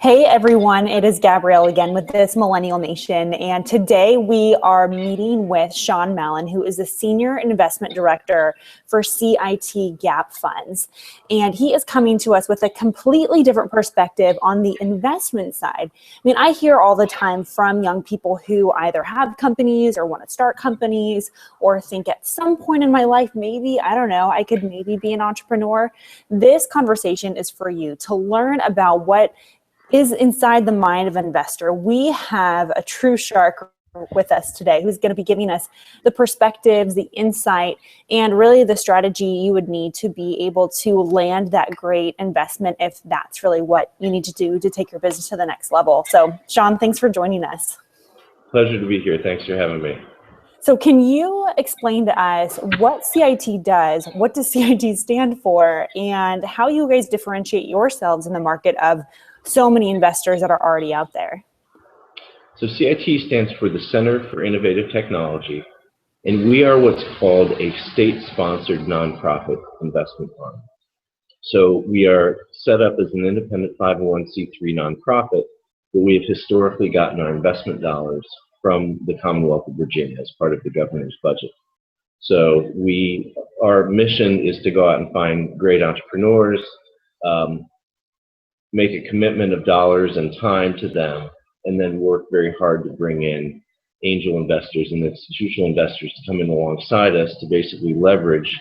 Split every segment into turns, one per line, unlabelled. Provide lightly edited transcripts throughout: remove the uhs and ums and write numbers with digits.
Hey everyone, it is Gabrielle again with this Millennial Nation, and today we are meeting with Sean Mallon, who is the Senior Investment Director for CIT Gap Funds, and he is coming to us with a completely different perspective on the investment side. I mean, I hear all the time from young people who either have companies or want to start companies or think at some point in my life, maybe, I don't know, I could maybe be an entrepreneur. This conversation is for you to learn about what is inside the mind of an investor. We have a true shark with us today who's going to be giving us the perspectives, the insight, and really the strategy you would need to be able to land that great investment if that's really what you need to do to take your business to the next level. So, Sean, thanks for joining us.
Pleasure to be here. Thanks for having me.
So can you explain to us what CIT does, what does CIT stand for, and how you guys differentiate yourselves in the market of so many investors that are already out there?
So CIT stands for the Center for Innovative Technology, and we are what's called a state-sponsored nonprofit investment fund. So we are set up as an independent 501c3 nonprofit, but we have historically gotten our investment dollars from the Commonwealth of Virginia as part of the governor's budget. So our mission is to go out and find great entrepreneurs, make a commitment of dollars and time to them, and then work very hard to bring in angel investors and institutional investors to come in alongside us to basically leverage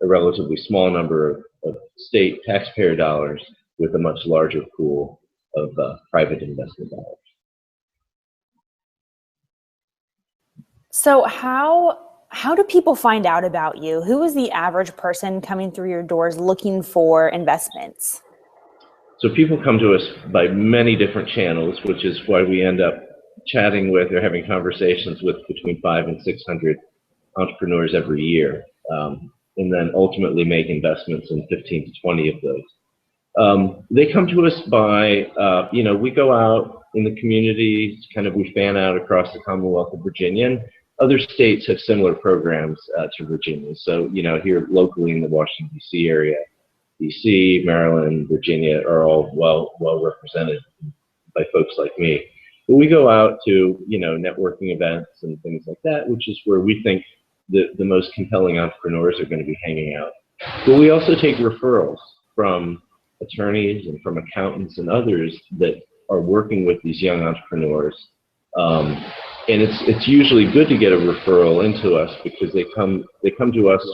a relatively small number of state taxpayer dollars with a much larger pool of private investment dollars.
So how do people find out about you? Who is the average person coming through your doors looking for investments?
So people come to us by many different channels, which is why we end up chatting with or having conversations with between 500 and 600 entrepreneurs every year, and then ultimately make investments in 15 to 20 of those. They come to us by, we go out in the community, we fan out across the Commonwealth of Virginia, and other states have similar programs to Virginia. So, here locally in the Washington, D.C. area, DC, Maryland, Virginia are all well represented by folks like me. But we go out to, networking events and things like that, which is where we think the most compelling entrepreneurs are going to be hanging out. But we also take referrals from attorneys and from accountants and others that are working with these young entrepreneurs. And it's usually good to get a referral into us because they come to us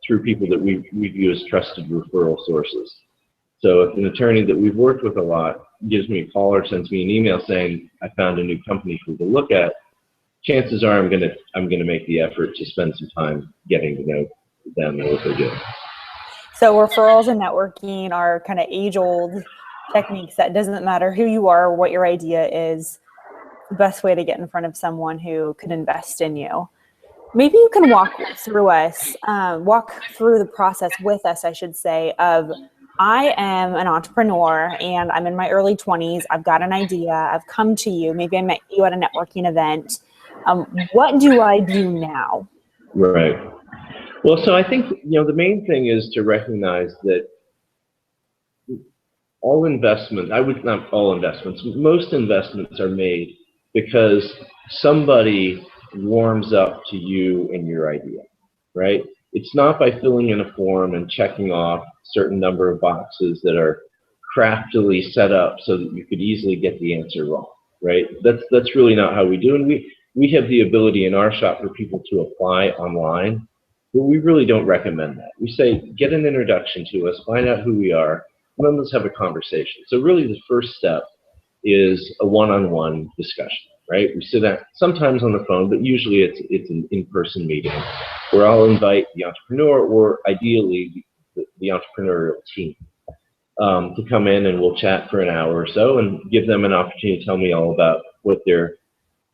through people that we view as trusted referral sources. So if an attorney that we've worked with a lot gives me a call or sends me an email saying, I found a new company for you to look at, chances are I'm gonna make the effort to spend some time getting to know them and what they're doing.
So referrals and networking are kind of age-old techniques that doesn't matter who you are or what your idea is, the best way to get in front of someone who could invest in you. Maybe you can walk through the process with us, I should say, of I am an entrepreneur and I'm in my early 20s. I've got an idea. I've come to you. Maybe I met you at a networking event. What do I do now?
Right. Well, so I think, the main thing is to recognize that most investments are made because somebody warms up to you and your idea, right? It's not by filling in a form and checking off a certain number of boxes that are craftily set up so that you could easily get the answer wrong, right? That's really not how we do. And we have the ability in our shop for people to apply online, but we really don't recommend that. We say, get an introduction to us, find out who we are, and then let's have a conversation. So really the first step is a one-on-one discussion, right? We sit down sometimes on the phone, but usually it's an in-person meeting where I'll invite the entrepreneur or ideally the entrepreneurial team to come in, and we'll chat for an hour or so and give them an opportunity to tell me all about what their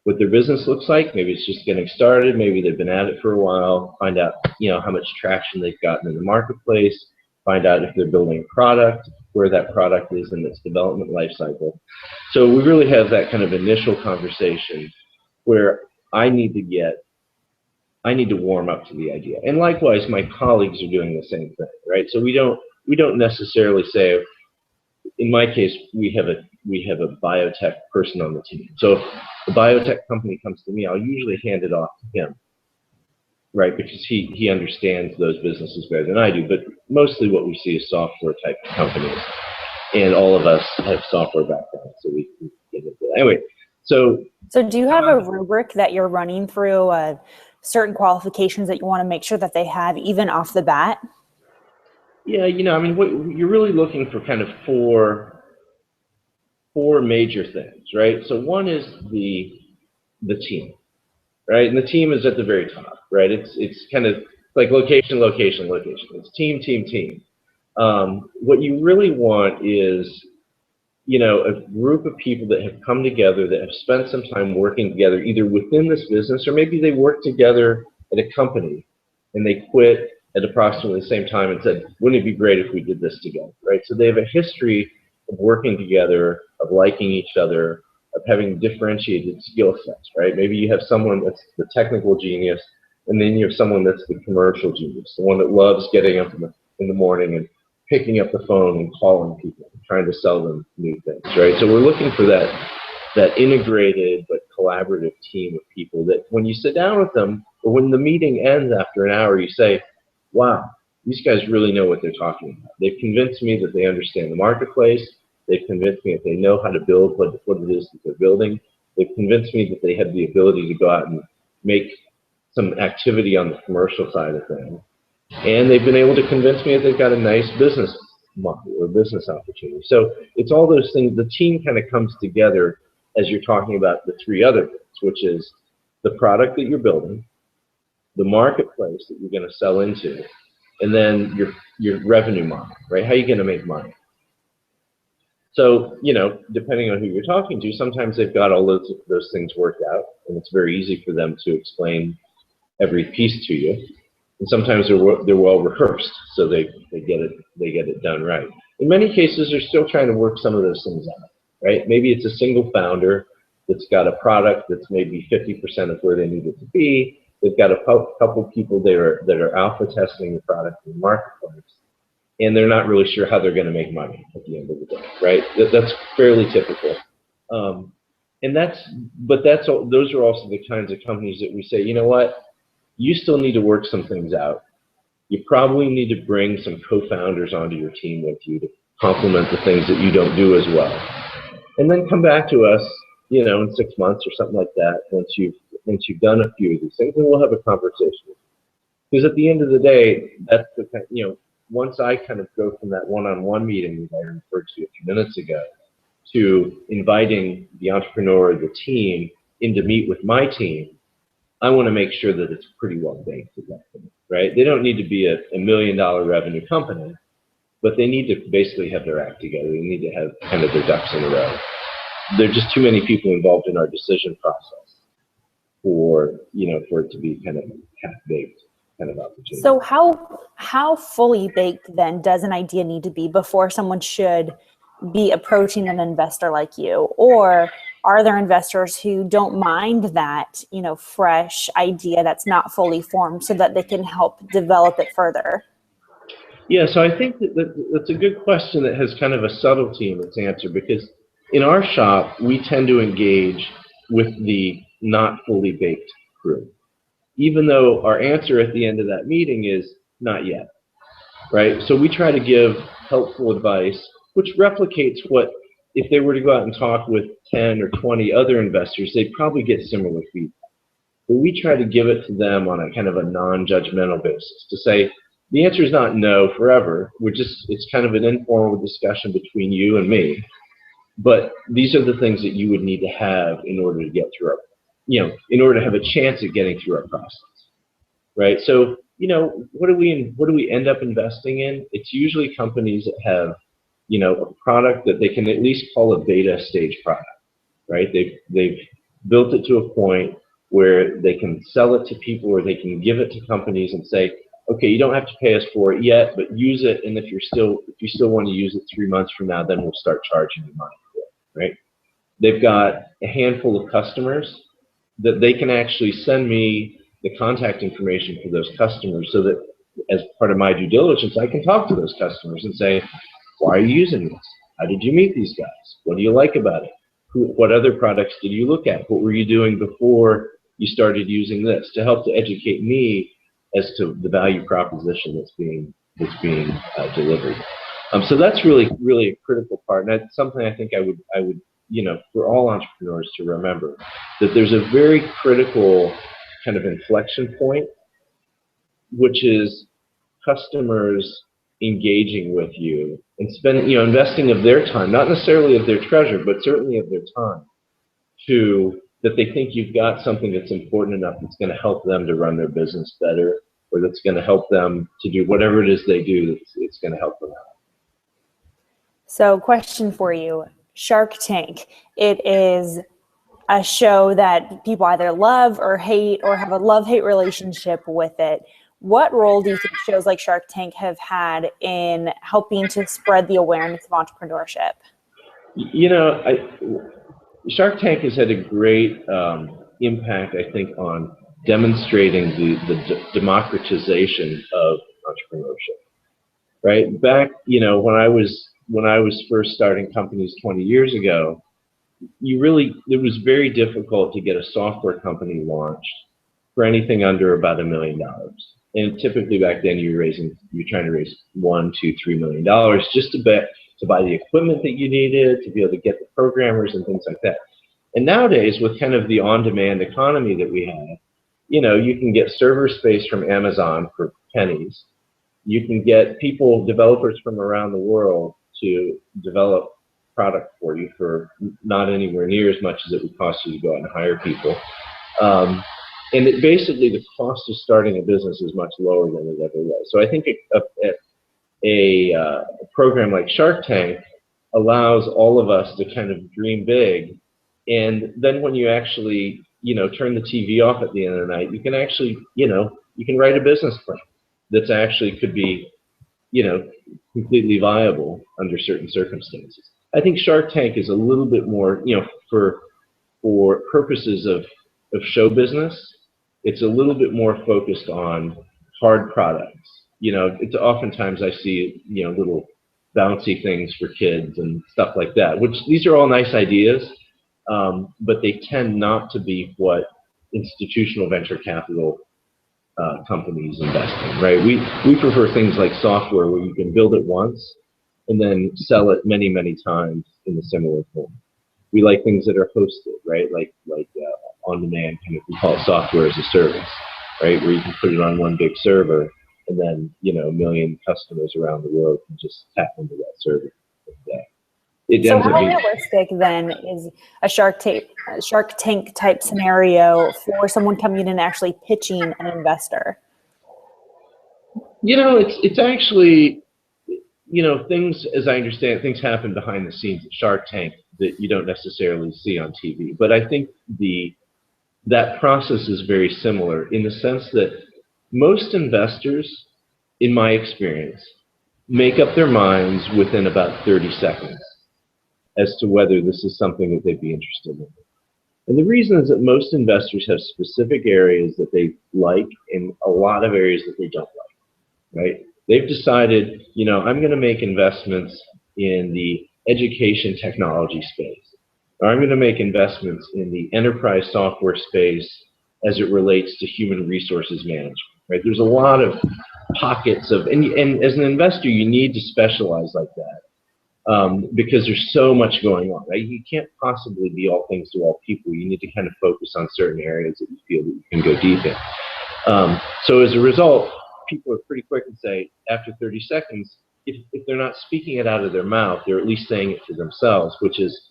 business looks like. Maybe it's just getting started, maybe they've been at it for a while, find out how much traction they've gotten in the marketplace, find out if they're building a product, where that product is in its development life cycle. So we really have that kind of initial conversation where I need to warm up to the idea. And likewise, my colleagues are doing the same thing, right? So we don't necessarily say, in my case, we have a we have a biotech person on the team. So if the biotech company comes to me, I'll usually hand it off to him, right? Because he understands those businesses better than I do. But mostly what we see is software type companies. And all of us have software backgrounds, so we can get into that. Anyway, so
do you have a rubric that you're running through certain qualifications that you want to make sure that they have even off the bat?
Yeah, I mean, what you're really looking for kind of four major things, right? So one is the team, right? And the team is at the very top, right? It's kind of like location. It's team. What you really want is, a group of people that have come together, that have spent some time working together, either within this business, or maybe they work together at a company and they quit at approximately the same time and said, wouldn't it be great if we did this together, right? So they have a history of working together, of liking each other, of having differentiated skill sets, right? Maybe you have someone that's the technical genius, and then you have someone that's the commercial genius, the one that loves getting up in the morning and picking up the phone and calling people, trying to sell them new things, right? So we're looking for that integrated but collaborative team of people that when you sit down with them, or when the meeting ends after an hour, you say, wow, these guys really know what they're talking about. They've convinced me that they understand the marketplace. They've convinced me that they know how to build what it is that they're building. They've convinced me that they have the ability to go out and make some activity on the commercial side of things. And they've been able to convince me that they've got a nice business model or business opportunity. So it's all those things. The team kind of comes together as you're talking about the three other things, which is the product that you're building, the marketplace that you're going to sell into, and then your revenue model, right? How are you going to make money? So, depending on who you're talking to, sometimes they've got all those things worked out, and it's very easy for them to explain every piece to you. And sometimes they're well rehearsed, so they get it done right. In many cases, they're still trying to work some of those things out, right? Maybe it's a single founder that's got a product that's maybe 50% of where they need it to be. They've got a couple people that are alpha testing the product in the marketplace, and they're not really sure how they're going to make money at the end of the day, right? That's fairly typical. Those are also the kinds of companies that we say, you know what? You still need to work some things out. You probably need to bring some co-founders onto your team with you to complement the things that you don't do as well. And then come back to us, in 6 months or something like that, once you've done a few of these things, and we'll have a conversation. Because at the end of the day, that's the kind, once I kind of go from that one-on-one meeting that I referred to a few minutes ago to inviting the entrepreneur or the team in to meet with my team, I want to make sure that it's pretty well baked at that point, right? They don't need to be a $1 million revenue company, but they need to basically have their act together. They need to have kind of their ducks in a row. There are just too many people involved in our decision process for it to be kind of half-baked kind of opportunity.
So how fully baked then does an idea need to be before someone should be approaching an investor like you? Or are there investors who don't mind that, fresh idea that's not fully formed so that they can help develop it further?
Yeah, so I think that's a good question that has kind of a subtlety in its answer, because in our shop, we tend to engage with the not fully baked crew, even though our answer at the end of that meeting is not yet, right? So we try to give helpful advice, which replicates what, if they were to go out and talk with 10 or 20 other investors, they'd probably get similar feedback. But we try to give it to them on a kind of a non-judgmental basis, to say, the answer is not no forever. It's kind of an informal discussion between you and me. But these are the things that you would need to have in order to get through in order to have a chance at getting through our process, right? So, what do we end up investing in? It's usually companies that have, a product that they can at least call a beta stage product, right? They've built it to a point where they can sell it to people, or they can give it to companies and say, okay, you don't have to pay us for it yet, but use it, and if you still want to use it 3 months from now, then we'll start charging you money for it, right? They've got a handful of customers that they can actually send me the contact information for those customers, so that as part of my due diligence, I can talk to those customers and say, why are you using this? How did you meet these guys? What do you like about it? What other products did you look at? What were you doing before you started using this, to help to educate me as to the value proposition that's being delivered. So that's really a critical part, and that's something I think I would for all entrepreneurs to remember, that there's a very critical kind of inflection point, which is customers engaging with you and investing of their time, not necessarily of their treasure, but certainly of their time, that they think you've got something that's important enough that's going to help them to run their business better, or that's going to help them to do whatever it is they do, it's going to help them out.
So, question for you. Shark Tank. It is a show that people either love or hate, or have a love-hate relationship with it. What role do you think shows like Shark Tank have had in helping to spread the awareness of entrepreneurship?
Shark Tank has had a great impact, I think, on demonstrating the democratization of entrepreneurship. Right back, when I was first starting companies 20 years ago, it was very difficult to get a software company launched for anything under about $1 million. And typically back then you're trying to raise $1, $2, $3 million just to buy the equipment that you needed, to be able to get the programmers and things like that. And nowadays, with kind of the on-demand economy that we have, you can get server space from Amazon for pennies. You can get developers from around the world to develop product for you for not anywhere near as much as it would cost you to go out and hire people. And basically the cost of starting a business is much lower than it ever was. So I think a program like Shark Tank allows all of us to kind of dream big, and then when you actually turn the TV off at the end of the night, you can actually you can write a business plan that's actually could be completely viable under certain circumstances. I think Shark Tank is a little bit more for purposes of show business, it's a little bit more focused on hard products. It's oftentimes I see little bouncy things for kids and stuff like that, which these are all nice ideas, but they tend not to be what institutional venture capital companies invest in, right? We prefer things like software where you can build it once and then sell it many, many times in a similar form. We like things that are hosted, right? Like on-demand, kind of, we call it software as a service, right? Where you can put it on one big server, and then 1 million customers around the world can just tap into that server.
So how realistic then is a Shark Tank type scenario for someone coming in and actually pitching an investor?
It's actually, things, as I understand, things happen behind the scenes at Shark Tank that you don't necessarily see on TV. But I think that process is very similar in the sense that most investors, in my experience, make up their minds within about 30 seconds as to whether this is something that they'd be interested in. And the reason is that most investors have specific areas that they like and a lot of areas that they don't like, right? They've decided, I'm going to make investments in the education technology space, or I'm going to make investments in the enterprise software space as it relates to human resources management, right? There's a lot of pockets of, and as an investor, you need to specialize like that. Because there's so much going on, right? You can't possibly be all things to all people. You need to kind of focus on certain areas that you feel that you can go deep in. So as a result, people are pretty quick and say, after 30 seconds, if they're not speaking it out of their mouth, they're at least saying it to themselves, which is,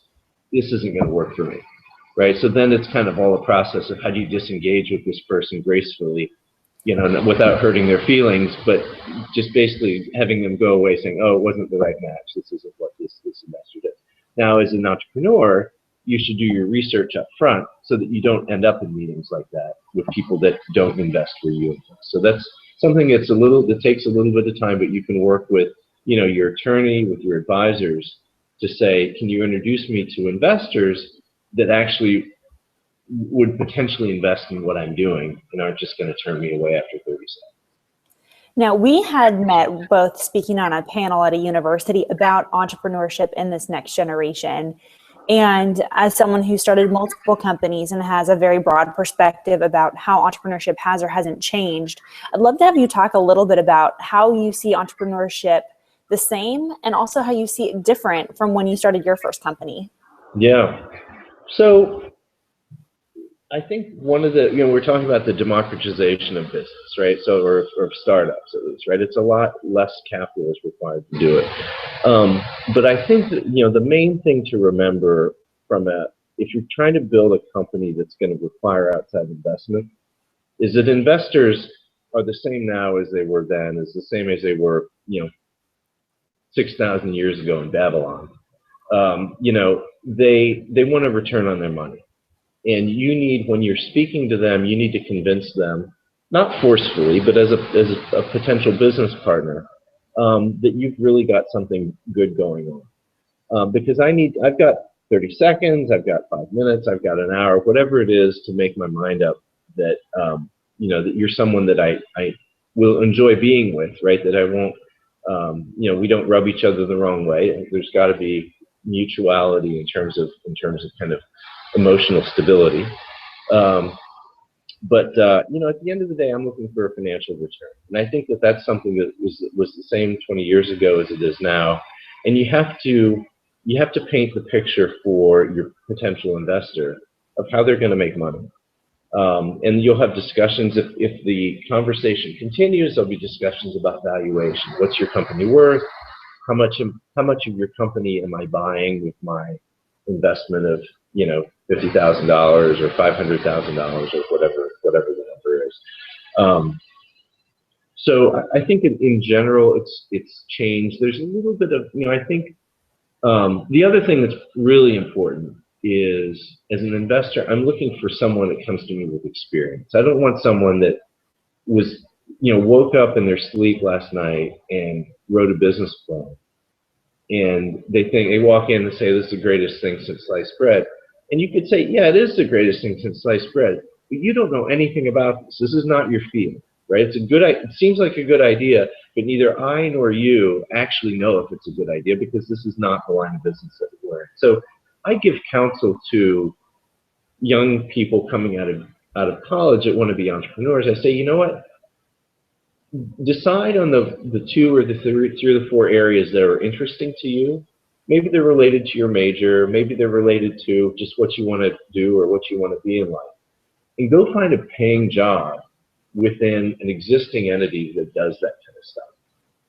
this isn't going to work for me, right? So then it's kind of all a process of how do you disengage with this person gracefully, without hurting their feelings, but just basically having them go away saying, oh, it wasn't the right match. This isn't what this investor did. Now, as an entrepreneur, you should do your research up front so that you don't end up in meetings like that with people that don't invest where you invest. So that's something that takes a little bit of time, but you can work with, your attorney, with your advisors to say, can you introduce me to investors that actually would potentially invest in what I'm doing and aren't just going to turn me away after 30 seconds.
Now, we had met both speaking on a panel at a university about entrepreneurship in this next generation. And as someone who started multiple companies and has a very broad perspective about how entrepreneurship has or hasn't changed, I'd love to have you talk a little bit about how you see entrepreneurship the same and also how you see it different from when you started your first company.
Yeah. So I think one of the, we're talking about the democratization of business, right? So, or startups at least, right? It's a lot less capital is required to do it. But I think that, the main thing to remember if you're trying to build a company that's going to require outside investment, is that investors are the same now as they were then, is the same as they were, 6,000 years ago in Babylon. They want a return on their money. And you need, when you're speaking to them, you need to convince them, not forcefully, but as a potential business partner, that you've really got something good going on. Because I've got 30 seconds, I've got 5 minutes, I've got an hour, whatever it is to make my mind up that, that you're someone that I will enjoy being with, right? That I won't, we don't rub each other the wrong way. There's got to be mutuality in terms of kind of emotional stability. But at the end of the day, I'm looking for a financial return. And I think that that's something that was the same 20 years ago as it is now. And you have to paint the picture for your potential investor of how they're going to make money. And you'll have discussions, if the conversation continues, there'll be discussions about valuation. What's your company worth? How much of your company am I buying with my investment of, $50,000 or $500,000 or whatever the number is. So I think in general it's changed. There's a little bit of, I think the other thing that's really important is, as an investor, I'm looking for someone that comes to me with experience. I don't want someone that was, woke up in their sleep last night and wrote a business plan. And they walk in and say, this is the greatest thing since sliced bread. And you could say, yeah, it is the greatest thing since sliced bread, but you don't know anything about this. This is not your field, right? It seems like a good idea, but neither I nor you actually know if it's a good idea because this is not the line of business that we're in. So I give counsel to young people coming out of college that want to be entrepreneurs. I say, you know what? Decide on the 2 or the 3 or the 4 areas that are interesting to you. Maybe they're related to your major. Maybe they're related to just what you want to do or what you want to be in life. And go find a paying job within an existing entity that does that kind of stuff.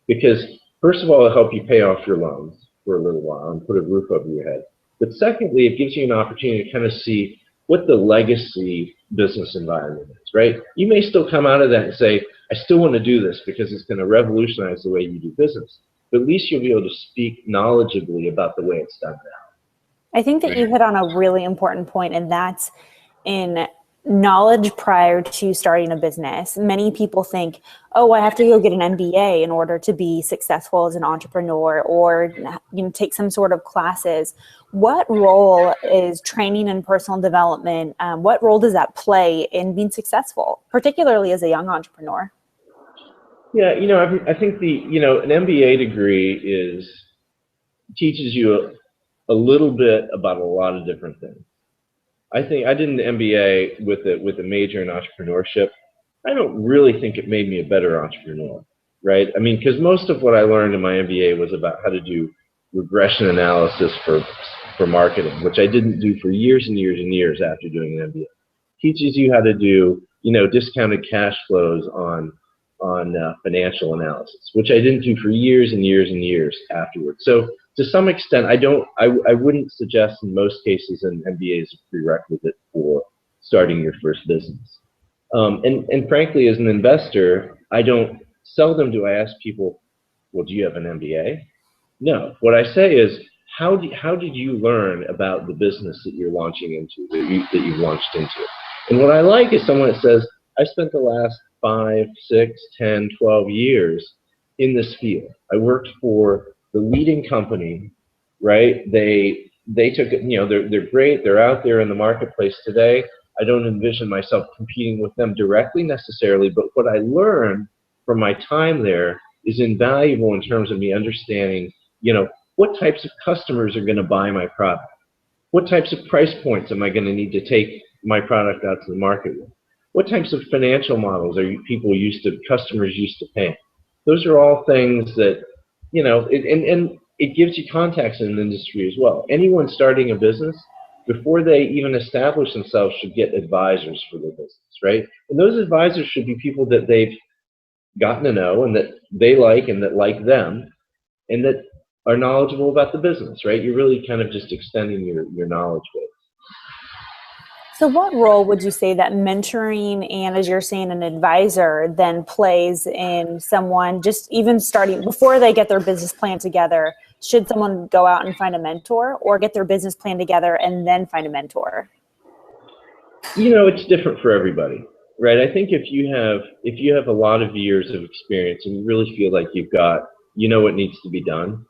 Because first of all, it'll help you pay off your loans for a little while and put a roof over your head. But secondly, it gives you an opportunity to kind of see what the legacy business environment is, right? You may still come out of that and say, I still want to do this because it's going to revolutionize the way you do business. But at least you'll be able to speak knowledgeably about the way it's done now.
I think that you hit on a really important point, and that's in knowledge prior to starting a business. Many people think, oh, I have to go get an MBA in order to be successful as an entrepreneur, or take some sort of classes. What role is training and personal development? What role does that play in being successful, particularly as a young entrepreneur?
Yeah, I think an MBA degree teaches you a little bit about a lot of different things. I think I did an MBA with a major in entrepreneurship. I don't really think it made me a better entrepreneur, right? I mean, because most of what I learned in my MBA was about how to do regression analysis for marketing, which I didn't do for years and years and years after doing an MBA. Teaches you how to do, discounted cash flows on financial analysis, which I didn't do for years and years and years afterwards. So to some extent, I wouldn't suggest in most cases an MBA is a prerequisite for starting your first business. And frankly, as an investor, seldom do I ask people, well, do you have an MBA? No. What I say is, how did you learn about the business that you're launching into, that you've launched into? And what I like is someone that says, I spent the last 5, 6, 10, 12 years in this field. I worked for the leading company, right? They took it, they're great. They're out there in the marketplace today. I don't envision myself competing with them directly necessarily, but what I learned from my time there is invaluable in terms of me understanding, you know, what types of customers are going to buy my product. What types of price points am I going to need to take my product out to the market with? What types of financial models are customers used to paying? Those are all things that, you know, and it gives you contacts in the industry as well. Anyone starting a business, before they even establish themselves, should get advisors for their business, right? And those advisors should be people that they've gotten to know and that they like and that like them and that are knowledgeable about the business, right? You're really kind of just extending your knowledge base.
So what role would you say that mentoring and, as you're saying, an advisor then plays in someone just even starting before they get their business plan together? Should someone go out and find a mentor, or get their business plan together and then find a mentor?
You know, it's different for everybody, right? I think if you have a lot of years of experience and you really feel like you know what needs to be done,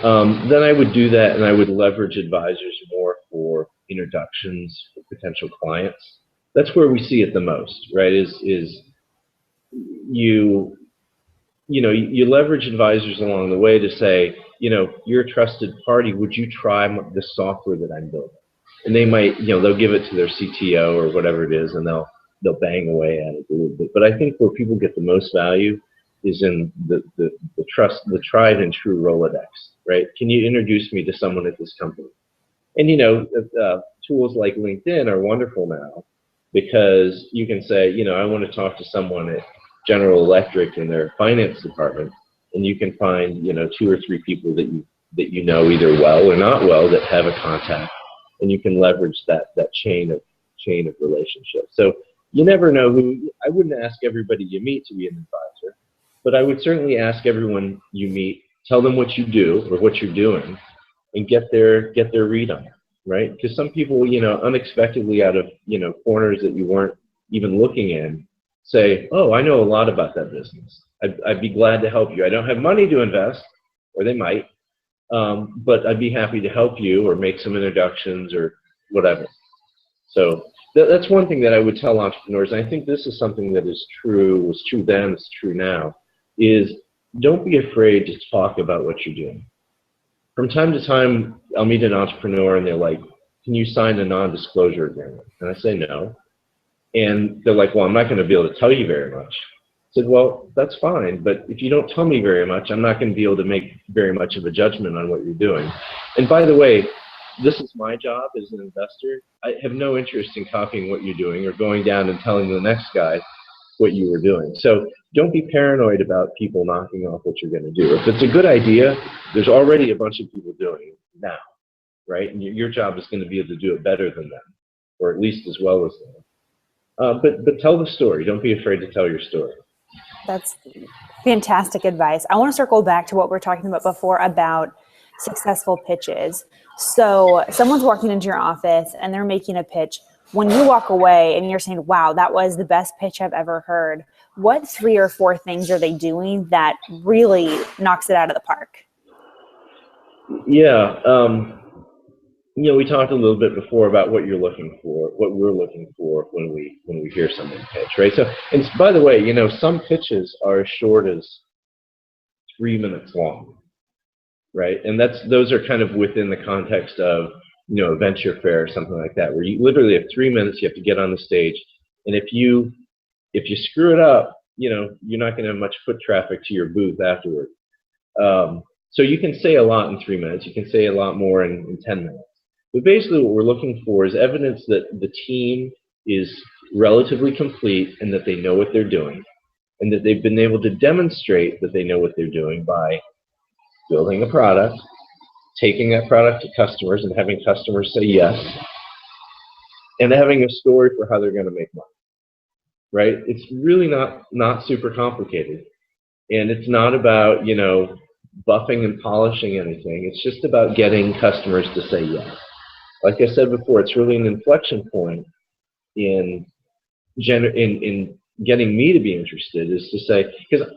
then I would do that, and I would leverage advisors more for introductions for potential clients. That's where we see it the most, right? Is you leverage advisors along the way to say, you know, you're a trusted party. Would you try the software that I'm building? And they might, you know, they'll give it to their CTO or whatever it is, and they'll bang away at it a little bit. But I think where people get the most value is in the tried and true Rolodex, right? Can you introduce me to someone at this company? And, you know, tools like LinkedIn are wonderful now because you can say, you know, I want to talk to someone at General Electric in their finance department, and you can find, you know, 2 or 3 people that you know either well or not well that have a contact, and you can leverage that chain of relationships. So you never know who. I wouldn't ask everybody you meet to be an advisor, but I would certainly ask everyone you meet, tell them what you do or what you're doing, and get their read on it, right? Because some people, you know, unexpectedly out of, you know, corners that you weren't even looking in, say, oh, I know a lot about that business. I'd be glad to help you. I don't have money to invest, or they might, but I'd be happy to help you or make some introductions or whatever. So that's one thing that I would tell entrepreneurs, and I think this is something that was true then, it's true now, is don't be afraid to talk about what you're doing. From time to time, I'll meet an entrepreneur and they're like, can you sign a non-disclosure agreement? And I say no. And they're like, well, I'm not going to be able to tell you very much. I said, well, that's fine, but if you don't tell me very much, I'm not going to be able to make very much of a judgment on what you're doing. And by the way, this is my job as an investor. I have no interest in copying what you're doing or going down and telling the next guy what you were doing. So don't be paranoid about people knocking off what you're going to do. If it's a good idea, there's already a bunch of people doing it now, right? And your job is going to be able to do it better than them, or at least as well as them. But tell the story. Don't be afraid to tell your story.
That's fantastic advice. I want to circle back to what we were talking about before about successful pitches. So someone's walking into your office and they're making a pitch. When you walk away and you're saying, wow, that was the best pitch I've ever heard, what 3 or 4 things are they doing that really knocks it out of the park?
Yeah. You know, we talked a little bit before about what you're looking for, what we're looking for when we hear someone pitch, right? So, and by the way, you know, some pitches are as short as 3 minutes long, right? And those are kind of within the context of, you know, a venture fair or something like that, where you literally have 3 minutes, you have to get on the stage, and if you screw it up, you know, you're not going to have much foot traffic to your booth afterward. So you can say a lot in 3 minutes, you can say a lot more in 10 minutes. But basically what we're looking for is evidence that the team is relatively complete and that they know what they're doing, and that they've been able to demonstrate that they know what they're doing by building a product, taking that product to customers and having customers say yes, and having a story for how they're going to make money, right? It's really not super complicated. And it's not about, you know, buffing and polishing anything. It's just about getting customers to say yes. Like I said before, it's really an inflection point in getting me to be interested, is to say, because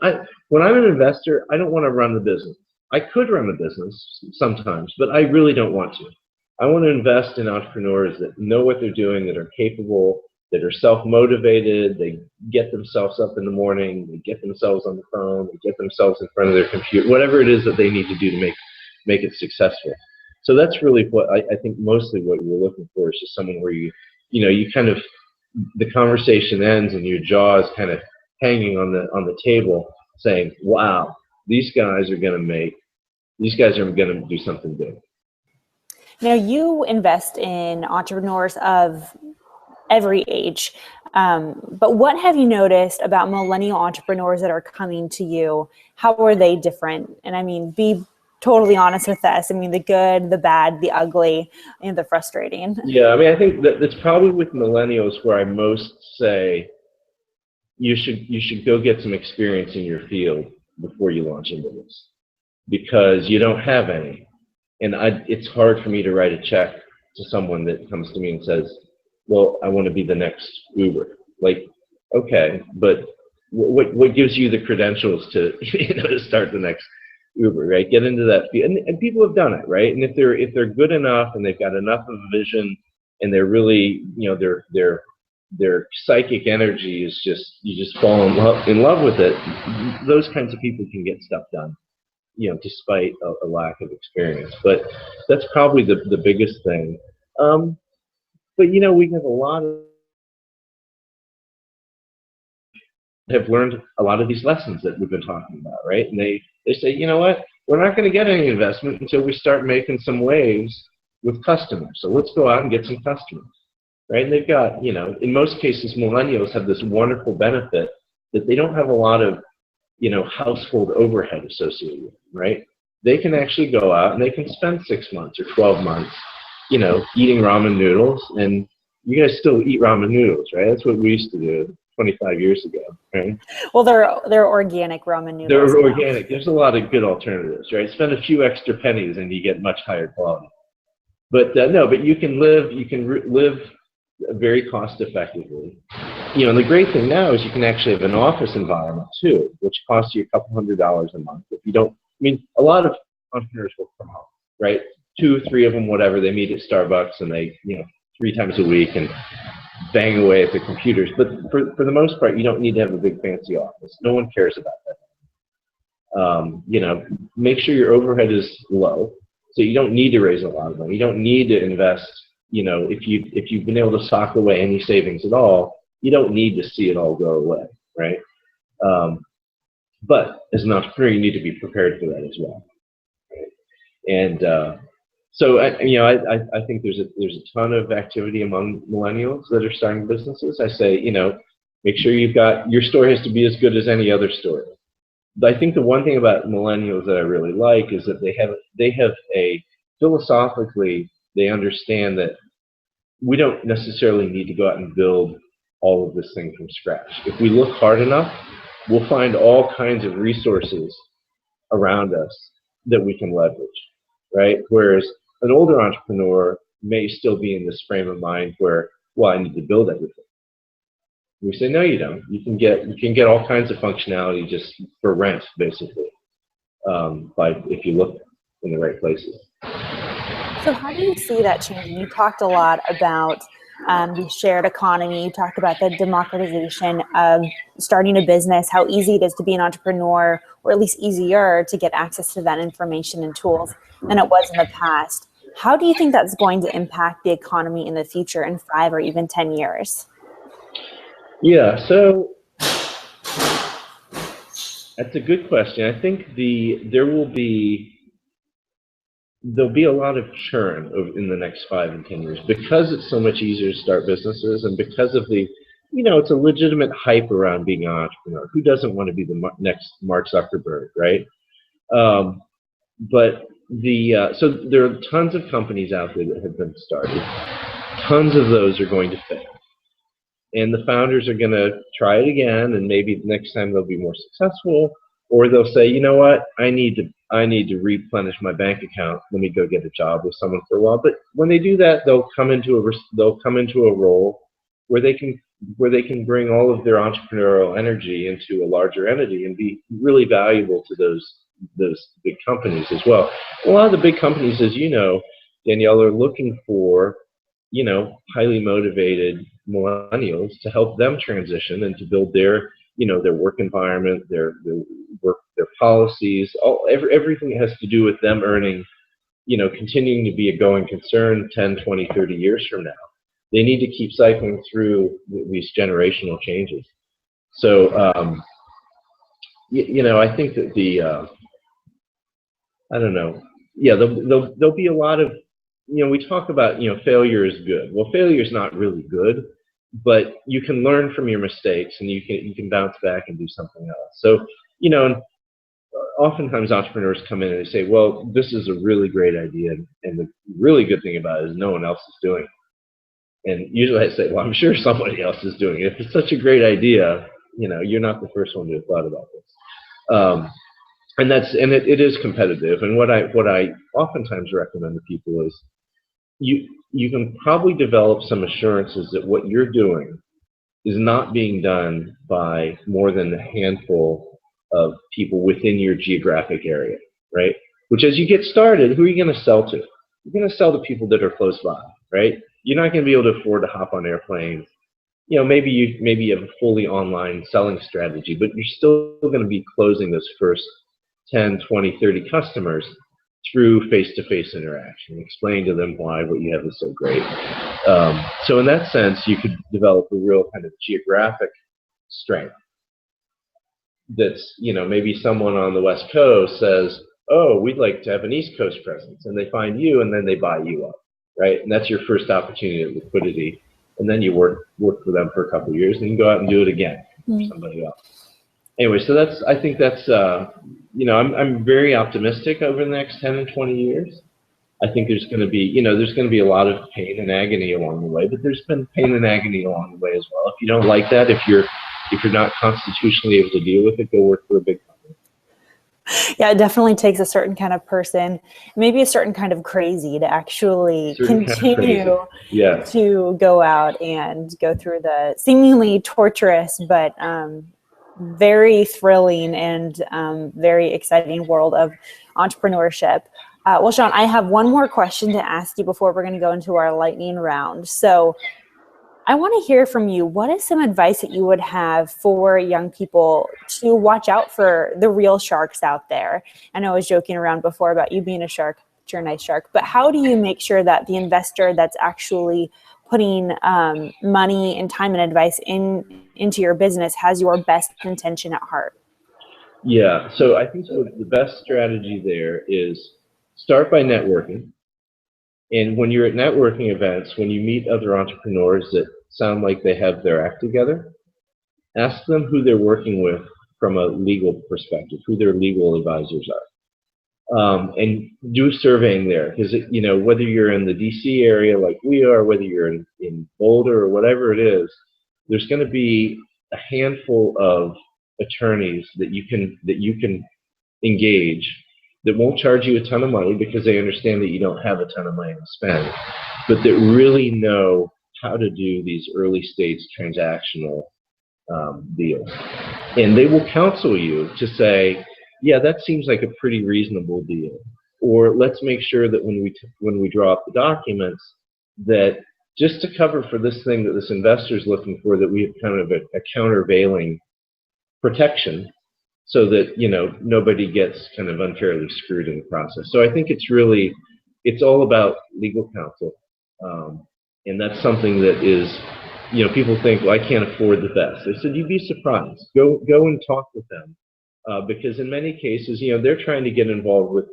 when I'm an investor, I don't want to run the business. I could run the business sometimes, but I really don't want to. I want to invest in entrepreneurs that know what they're doing, that are capable, that are self-motivated. They get themselves up in the morning, they get themselves on the phone, they get themselves in front of their computer, whatever it is that they need to do to make it successful. So that's really what I think mostly what we're looking for is just someone where you kind of, the conversation ends and your jaw is kind of hanging on the table saying, wow, these guys are going to do something big.
Now, you invest in entrepreneurs of every age, but what have you noticed about millennial entrepreneurs that are coming to you? How are they different? And I mean, be totally honest with us. I mean, the good, the bad, the ugly, and the frustrating.
Yeah, I mean, I think that's probably with millennials where I most say you should go get some experience in your field before you launch into this, because you don't have any. And it's hard for me to write a check to someone that comes to me and says, well, I want to be the next Uber. Like, okay, but what gives you the credentials to to start the next Uber, right? Get into that field, and people have done it, right? And if they're good enough and they've got enough of a vision, and they're really, their psychic energy is just, you just fall in love with it. Those kinds of people can get stuff done, despite a lack of experience. But that's probably the biggest thing. But we have a lot of have learned a lot of these lessons that we've been talking about, right? And they say, you know what, we're not going to get any investment until we start making some waves with customers. So let's go out and get some customers, right? And they've got, in most cases, millennials have this wonderful benefit that they don't have a lot of, household overhead associated with them, right? They can actually go out and they can spend 6 months or 12 months, eating ramen noodles, and you guys still eat ramen noodles, right? That's what we used to do 25 years ago, right?
Well, they're organic ramen noodles.
They're organic. There's a lot of good alternatives, right? Spend a few extra pennies and you get much higher quality. But no, but you can live very cost effectively. And the great thing now is you can actually have an office environment too, which costs you a couple $100s a month. If you don't, a lot of entrepreneurs work from home, right? 2, 3 of them, whatever, they meet at Starbucks and they, 3 times a week and bang away at the computers. But for the most part, you don't need to have a big fancy office. No one cares about that. Make sure your overhead is low, so you don't need to raise a lot of money. You don't need to invest. If you've been able to sock away any savings at all, you don't need to see it all go away, right? But as an entrepreneur, you need to be prepared for that as well. Right? And so I think there's a ton of activity among millennials that are starting businesses. I say, make sure your story has to be as good as any other story. But I think the one thing about millennials that I really like is that they have a philosophically, they understand that we don't necessarily need to go out and build all of this thing from scratch. If we look hard enough, we'll find all kinds of resources around us that we can leverage, right? Whereas an older entrepreneur may still be in this frame of mind where, well, I need to build everything. We say, no, you don't. You can get all kinds of functionality just for rent, basically, if you look in the right places.
So how do you see that changing? You talked a lot about the shared economy. You talked about the democratization of starting a business, how easy it is to be an entrepreneur, or at least easier to get access to that information and tools than it was in the past. How do you think that's going to impact the economy in the future in 5 or even 10 years?
Yeah, so that's a good question. I think there'll be a lot of churn in the next 5 and 10 years because it's so much easier to start businesses, and because of it's a legitimate hype around being an entrepreneur. Who doesn't want to be the next Mark Zuckerberg, right? But so there are tons of companies out there that have been started. Tons of those are going to fail. And the founders are going to try it again, and maybe the next time they'll be more successful, or they'll say, you know what, I need to replenish my bank account. Let me go get a job with someone for a while. But when they do that, they'll come into a role where they can bring all of their entrepreneurial energy into a larger entity and be really valuable to those big companies as well. A lot of the big companies, as you know, Danielle, are looking for highly motivated millennials to help them transition and to build their, their work environment, their work, their policies, everything that has to do with them earning, continuing to be a going concern 10, 20, 30 years from now. They need to keep cycling through these generational changes. So, I think that I don't know. Yeah, there'll be a lot of, we talk about, failure is good. Well, failure is not really good, but you can learn from your mistakes and you can bounce back and do something else. So, oftentimes entrepreneurs come in and they say, well, this is a really great idea. And the really good thing about it is no one else is doing it. And usually I say, well, I'm sure somebody else is doing it. If it's such a great idea, you're not the first one to have thought about this. And it is competitive. And what I oftentimes recommend to people is you can probably develop some assurances that what you're doing is not being done by more than a handful of people within your geographic area, right? Which, as you get started, who are you going to sell to? You're going to sell to people that are close by, right? You're not going to be able to afford to hop on airplanes. Maybe you have a fully online selling strategy, but you're still going to be closing those first 10, 20, 30 customers through face-to-face interaction, explain to them why what you have is so great. So in that sense, you could develop a real kind of geographic strength. That's, maybe someone on the West Coast says, oh, we'd like to have an East Coast presence, and they find you, and then they buy you up, right? And that's your first opportunity at liquidity, and then you work for them for a couple of years, and you can go out and do it again for somebody else. Anyway, so I think that's, I'm very optimistic over the next 10 and 20 years. I think there's going to be a lot of pain and agony along the way, but there's been pain and agony along the way as well. If you don't like that, if you're not constitutionally able to deal with it, go work for a big company.
Yeah, it definitely takes a certain kind of person, maybe a certain kind of crazy, to actually continue to go out and go through the seemingly torturous but very thrilling and very exciting world of entrepreneurship. Well, Sean, I have one more question to ask you before we're going to go into our lightning round. So I want to hear from you. What is some advice that you would have for young people to watch out for the real sharks out there? I know I was joking around before about you being a shark, but you're a nice shark. But how do you make sure that the investor that's actually putting money and time and advice into your business has your best intention at heart?
Yeah, so I think the best strategy there is start by networking. And when you're at networking events, when you meet other entrepreneurs that sound like they have their act together, ask them who they're working with from a legal perspective, who their legal advisors are. And do surveying there, because whether you're in the DC area like we are, whether you're in Boulder or whatever it is, there's going to be a handful of attorneys that you can engage that won't charge you a ton of money because they understand that you don't have a ton of money to spend, but that really know how to do these early stage transactional deals. And they will counsel you to say, yeah, that seems like a pretty reasonable deal. Or let's make sure that when we draw up the documents, that just to cover for this thing that this investor is looking for, that we have kind of a countervailing protection so that, nobody gets kind of unfairly screwed in the process. So I think it's all about legal counsel. And that's something that is, people think, well, I can't afford the best. I said, you'd be surprised. Go and talk with them. Because in many cases, they're trying to get involved with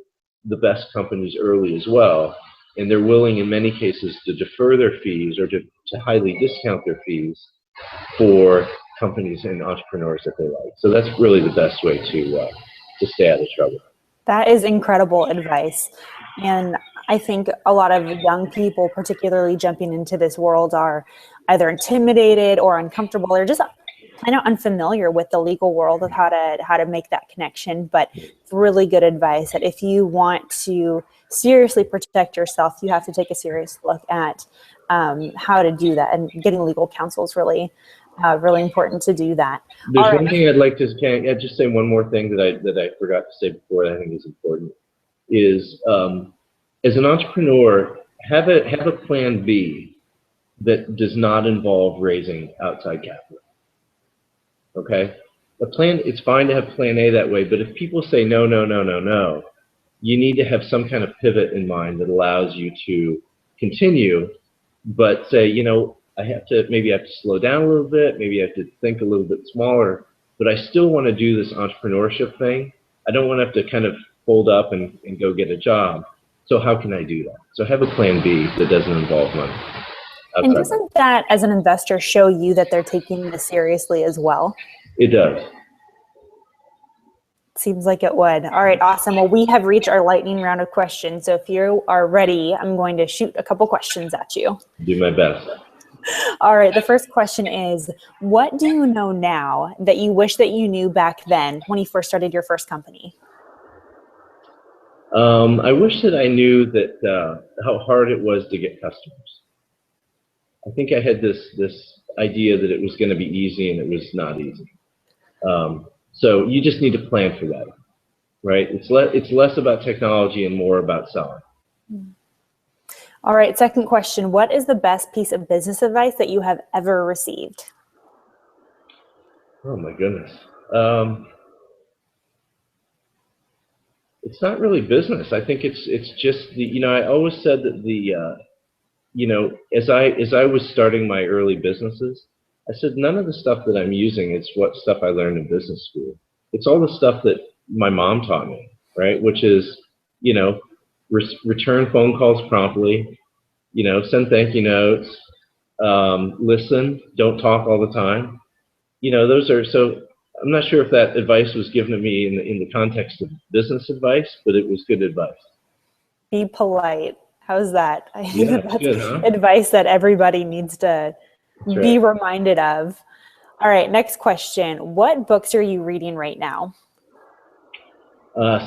the best companies early as well. And they're willing in many cases to defer their fees or to highly discount their fees for companies and entrepreneurs that they like. So that's really the best way to stay out of trouble.
That is incredible advice. And I think a lot of young people, particularly jumping into this world, are either intimidated or uncomfortable or just kind of unfamiliar with the legal world of how to make that connection. But it's really good advice that if you want to seriously protect yourself, you have to take a serious look at how to do that. And getting legal counsel is really important to do that.
There's one thing I'd like to just say one more thing that I forgot to say before that I think is important is as an entrepreneur, have a plan B that does not involve raising outside capital. Okay? A plan, it's fine to have plan A that way, but if people say no, no, no, no, no, you need to have some kind of pivot in mind that allows you to continue, but say, you know, maybe I have to slow down a little bit, maybe I have to think a little bit smaller, but I still want to do this entrepreneurship thing. I don't want to have to kind of fold up and go get a job. So how can I do that? So have a plan B that doesn't involve money.
And doesn't that, as an investor, show you that they're taking this seriously as well?
It does.
Seems like it would. All right, awesome. Well, we have reached our lightning round of questions. So if you are ready, I'm going to shoot a couple questions at you.
Do my best.
All right, the first question is, what do you know now that you wish that you knew back then when you first started your first company?
I wish that I knew that how hard it was to get customers. I think I had this idea that it was going to be easy, and it was not easy. So you just need to plan for that, right? It's less about technology and more about selling.
All right, second question. What is the best piece of business advice that you have ever received?
Oh my goodness. It's not really business. I think it's just I always said that as I was starting my early businesses, I said none of the stuff that I'm using is what stuff I learned in business school. It's all the stuff that my mom taught me, right? Which is, return phone calls promptly, send thank you notes, listen, don't talk all the time. So I'm not sure if that advice was given to me in the context of business advice, but it was good advice.
Be polite. How's that? I think
Yeah,
that's
good, huh?
advice that everybody needs to be reminded of. All right, next question. What books are you reading right now?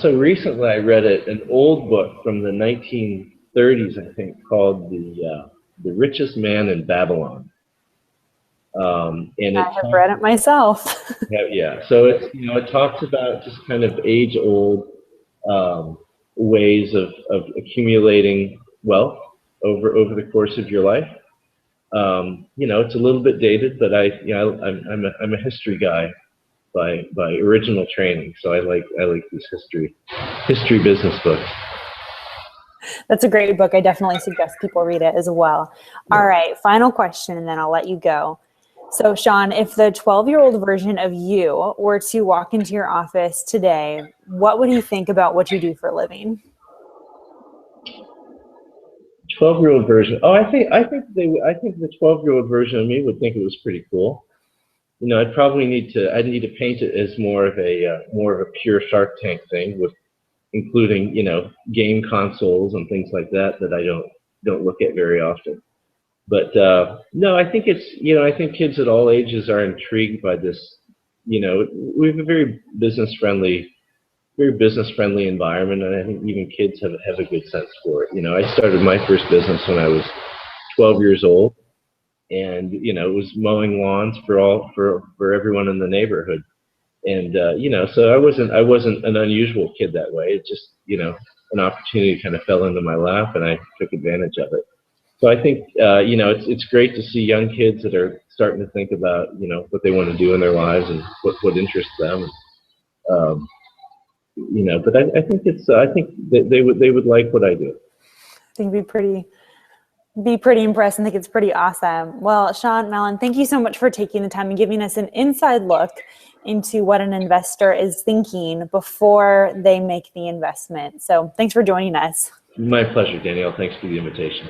So recently I read an old book from the 1930s, I think, called The Richest Man in Babylon. And
I have read it myself.
Yeah. So it talks about just kind of age-old ways of accumulating wealth over the course of your life. It's a little bit dated, but I'm a history guy by original training, so I like these history business books.
That's a great book. I definitely suggest people read it as well. Yeah. All right, final question, and then I'll let you go. So, Sean, if the 12-year-old version of you were to walk into your office today, what would he think about what you do for a living?
12-year-old version. Oh, I think the 12-year-old version of me would think it was pretty cool. I'd need to paint it as more of a pure Shark Tank thing, with including game consoles and things like that I don't look at very often. But no, I think I think kids at all ages are intrigued by this. We have a very business friendly environment, and I think even kids have a good sense for it. I started my first business when I was 12 years old, and it was mowing lawns for everyone in the neighborhood. And so I wasn't an unusual kid that way. It just an opportunity kind of fell into my lap, and I took advantage of it. So I think it's great to see young kids that are starting to think about what they want to do in their lives and what interests them. But I think that they would like what I do.
I think be pretty impressed and think it's pretty awesome. Well, Sean Mallon, thank you so much for taking the time and giving us an inside look into what an investor is thinking before they make the investment. So thanks for joining us.
My pleasure, Danielle. Thanks for the invitation.